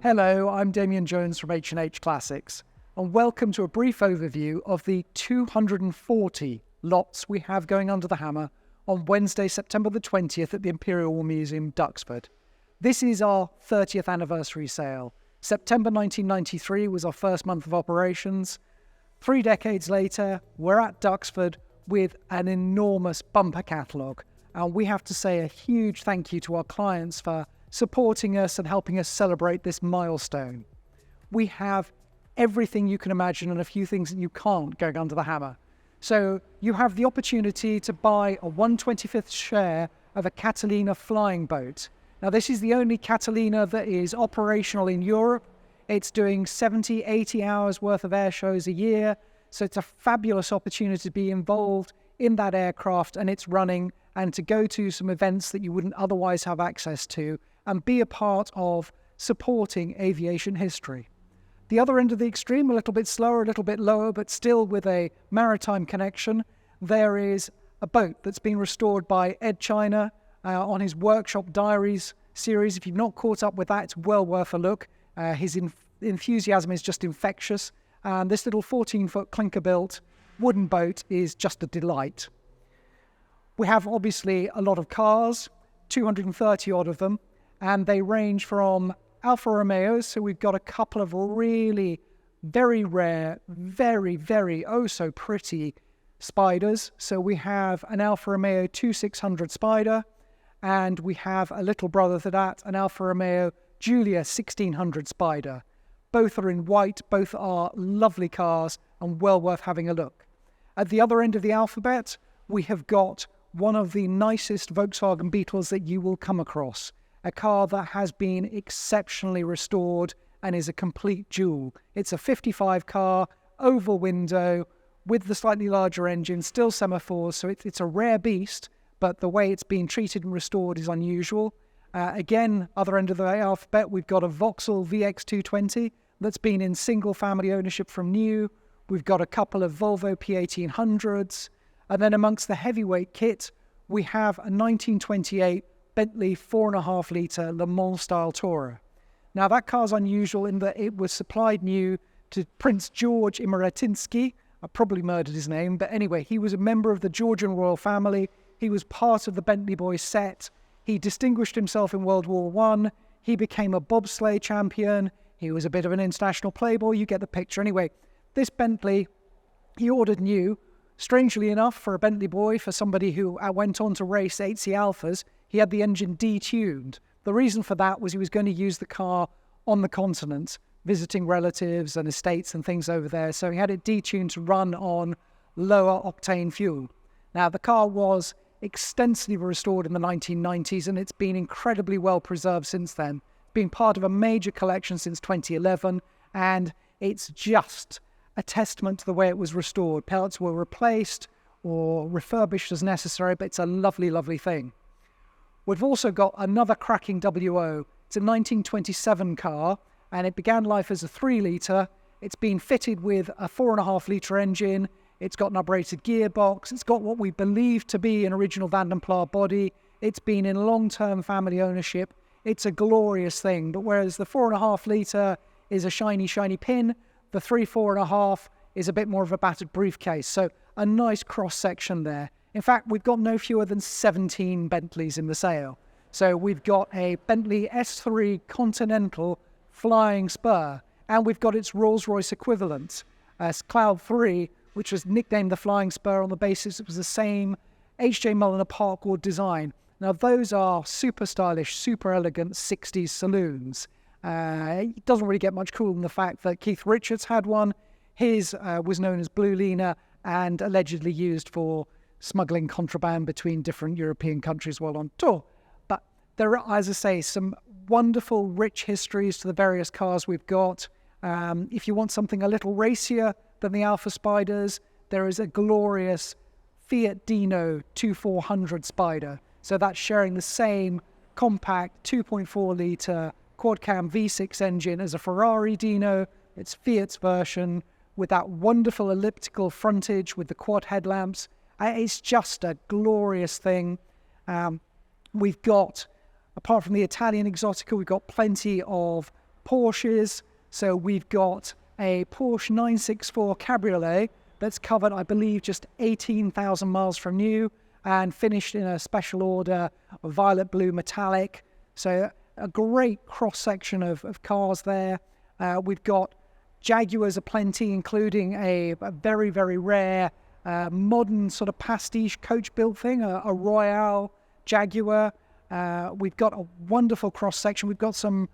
Hello, I'm Damien Jones from H&H Classics, and welcome to a brief overview of the 240 lots we have going under the hammer on Wednesday, September the 20th at the Imperial Museum, Duxford. This is our 30th anniversary sale. September 1993 was our first month of operations. 3 decades later, we're at Duxford with an enormous bumper catalogue, and we have to say a huge thank you to our clients for supporting us and helping us celebrate this milestone. We have everything you can imagine and a few things that you can't going under the hammer. So you have the opportunity to buy a 1/25th share of a Catalina flying boat. Now this is the only Catalina that is operational in Europe. It's doing 70, 80 hours worth of air shows a year. So it's a fabulous opportunity to be involved in that aircraft and it's running, and to go to some events that you wouldn't otherwise have access to and be a part of supporting aviation history. The other end of the extreme, a little bit slower, a little bit lower, but still with a maritime connection, there is a boat that's been restored by Ed China on his Workshop Diaries series. If you've not caught up with that, it's well worth a look. His enthusiasm is just infectious, and this little 14-foot clinker-built wooden boat is just a delight. We have obviously a lot of cars, 230 odd of them, and they range from Alfa Romeos, so we've got a couple of really very rare, very oh so pretty Spiders. So we have an Alfa Romeo 2600 Spider, and we have a little brother to that, an Alfa Romeo Giulia 1600 Spider. Both are in white, both are lovely cars and well worth having a look. At the other end of the alphabet, we have got one of the nicest Volkswagen Beetles that you will come across. A car that has been exceptionally restored and is a complete jewel. It's a 55 car, oval window, with the slightly larger engine, still semaphores, so it's a rare beast, but the way it's been treated and restored is unusual. Again, other end of the alphabet, we've got a Vauxhall VX220 that's been in single family ownership from new. We've got a couple of Volvo P1800s, and then amongst the heavyweight kit, we have a 1928 Bentley 4.5 litre Le Mans style Tourer. Now that car's unusual in that it was supplied new to Prince George Imeretinsky. I probably murdered his name, but anyway, he was a member of the Georgian royal family. He was part of the Bentley Boys set. He distinguished himself in World War I. He became a bobsleigh champion. He was a bit of an international playboy. You get the picture. Anyway, this Bentley, he ordered new. Strangely enough, for a Bentley boy, for somebody who went on to race 8C Alphas, he had the engine detuned. The reason for that was he was going to use the car on the continent, visiting relatives and estates and things over there, so he had it detuned to run on lower octane fuel. Now, the car was extensively restored in the 1990s, and it's been incredibly well preserved since then. Been part of a major collection since 2011, and it's just a testament to the way it was restored. Pellets were replaced or refurbished as necessary, but it's a lovely, lovely thing. We've also got another cracking WO. It's a 1927 car, and it began life as a 3 litre. It's been fitted with a 4.5 litre engine. It's got an uprated gearbox. It's got what we believe to be an original Van den Pla body. It's been in long-term family ownership. It's a glorious thing. But whereas the 4.5 litre is a shiny, shiny pin, the 4.5 is a bit more of a battered briefcase. So a nice cross-section there. In fact, we've got no fewer than 17 Bentleys in the sale. So we've got a Bentley S3 Continental Flying Spur, and we've got its Rolls-Royce equivalent, Cloud 3, which was nicknamed the Flying Spur on the basis it was the same H.J. Mulliner Parkwood design. Now those are super stylish, super elegant 60s saloons. It doesn't really get much cooler than the fact that Keith Richards had one. His was known as Blue Lena and allegedly used for smuggling contraband between different European countries while on tour. But there are, as I say, some wonderful, rich histories to the various cars we've got. If you want something a little racier than the Alfa Spiders, there is a glorious Fiat Dino 2400 Spider. So that's sharing the same compact 2.4 litre quad-cam V6 engine as a Ferrari Dino. It's Fiat's version with that wonderful elliptical frontage with the quad headlamps. It's just a glorious thing. We've got, apart from the Italian Exotica, we've got plenty of Porsches. So we've got a Porsche 964 Cabriolet that's covered, I believe, just 18,000 miles from new and finished in a special order of violet blue metallic. So a great cross-section of cars there. We've got Jaguars aplenty, including a very, very rare modern sort of pastiche coach-built thing, a Royale Jaguar. We've got a wonderful cross-section. We've got some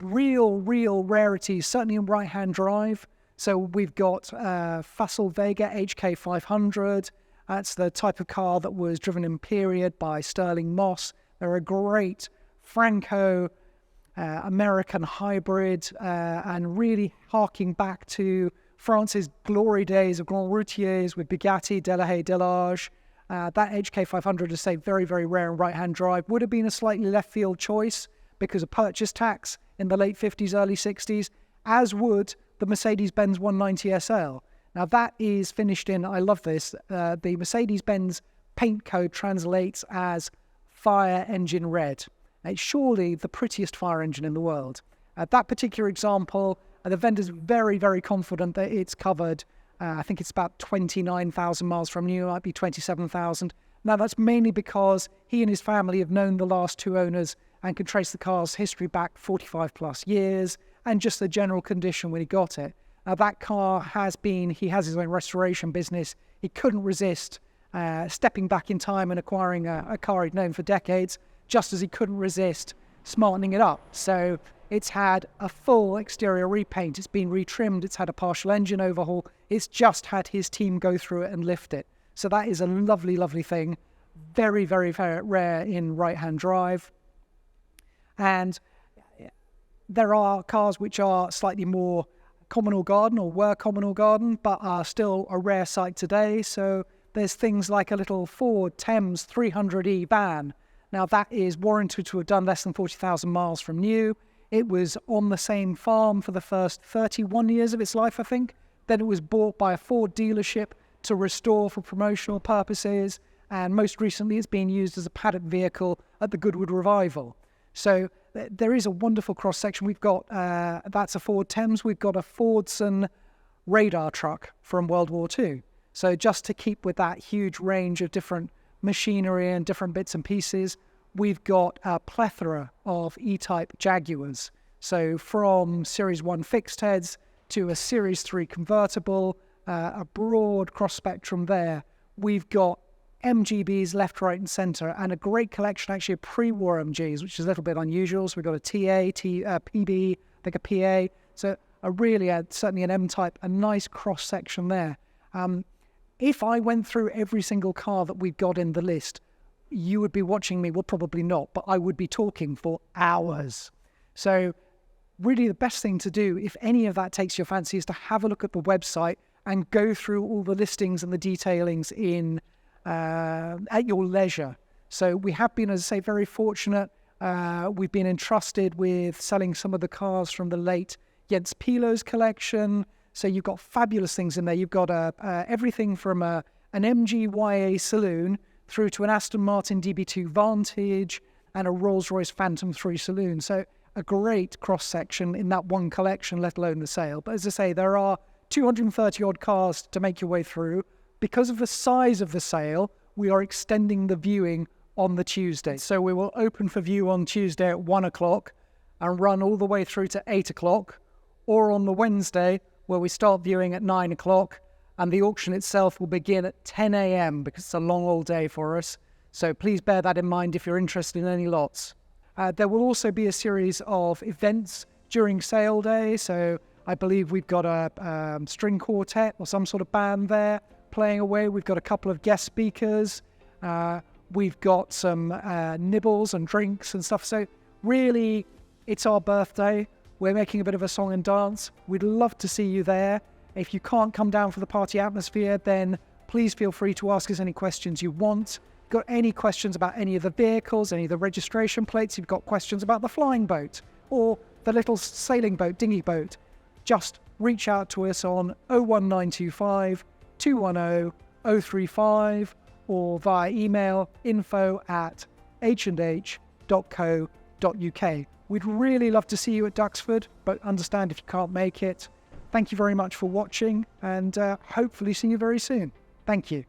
real rarities, certainly in right-hand drive. So we've got Facel Vega HK500. That's the type of car that was driven in period by Sterling Moss. They're a great Franco American hybrid and really harking back to France's glory days of Grand Routiers with Bugatti, Delahaye, Delage. That HK500 is, say, very, very rare in right-hand drive. Would have been a slightly left-field choice because of purchase tax in the late 50s, early 60s, as would the Mercedes-Benz 190 SL. Now, that is finished in, I love this, the Mercedes-Benz paint code translates as fire engine red. It's surely the prettiest fire engine in the world. That particular example, the vendor's very, very confident that it's covered. I think it's about 29,000 miles from new, it might be 27,000. Now, that's mainly because he and his family have known the last two owners and can trace the car's history back 45 plus years and just the general condition when he got it. That car he has his own restoration business. He couldn't resist stepping back in time and acquiring a car he'd known for decades, just as he couldn't resist smartening it up. So it's had a full exterior repaint, it's been retrimmed, it's had a partial engine overhaul, it's just had his team go through it and lift it. So that is a lovely, lovely thing. Very, very, very rare in right-hand drive. And there are cars which are slightly more common or garden, or were common or garden, but are still a rare sight today. So there's things like a little Ford Thames 300e van. Now, that is warranted to have done less than 40,000 miles from new. It was on the same farm for the first 31 years of its life, I think. Then it was bought by a Ford dealership to restore for promotional purposes. And most recently, it's being used as a paddock vehicle at the Goodwood Revival. So there is a wonderful cross-section. We've got, that's a Ford Thames. We've got a Fordson radar truck from World War II. So just to keep with that huge range of different machinery and different bits and pieces, we've got a plethora of E-Type Jaguars. So from Series 1 fixed heads to a Series 3 convertible, a broad cross-spectrum there. We've got MGBs left, right and centre, and a great collection actually of pre-war MGs, which is a little bit unusual. So we've got a TA, PB, I think a PA. So certainly an M-Type, a nice cross-section there. If I went through every single car that we've got in the list, you would be watching me. Well, probably not, but I would be talking for hours. So really the best thing to do, if any of that takes your fancy, is to have a look at the website and go through all the listings and the detailings at your leisure. So we have been, as I say, very fortunate. We've been entrusted with selling some of the cars from the late Jens Pilo's collection. So you've got fabulous things in there. You've got everything from an MG YA Saloon through to an Aston Martin DB2 Vantage and a Rolls-Royce Phantom 3 Saloon. So a great cross-section in that one collection, let alone the sale. But as I say, there are 230-odd cars to make your way through. Because of the size of the sale, we are extending the viewing on the Tuesday. So we will open for view on Tuesday at 1 o'clock and run all the way through to 8 o'clock, or on the Wednesday, where we start viewing at 9 o'clock, and the auction itself will begin at 10 a.m. because it's a long old day for us. So please bear that in mind if you're interested in any lots. There will also be a series of events during sale day. So I believe we've got a string quartet or some sort of band there playing away. We've got a couple of guest speakers. We've got some nibbles and drinks and stuff. So really, it's our birthday. We're making a bit of a song and dance. We'd love to see you there. If you can't come down for the party atmosphere, then please feel free to ask us any questions you want. Got any questions about any of the vehicles, any of the registration plates, you've got questions about the flying boat or the little sailing boat, dinghy boat, just reach out to us on 01925 210 035 or via email info@h&h.co.uk. We'd really love to see you at Duxford, but understand if you can't make it. Thank you very much for watching, and hopefully see you very soon. Thank you.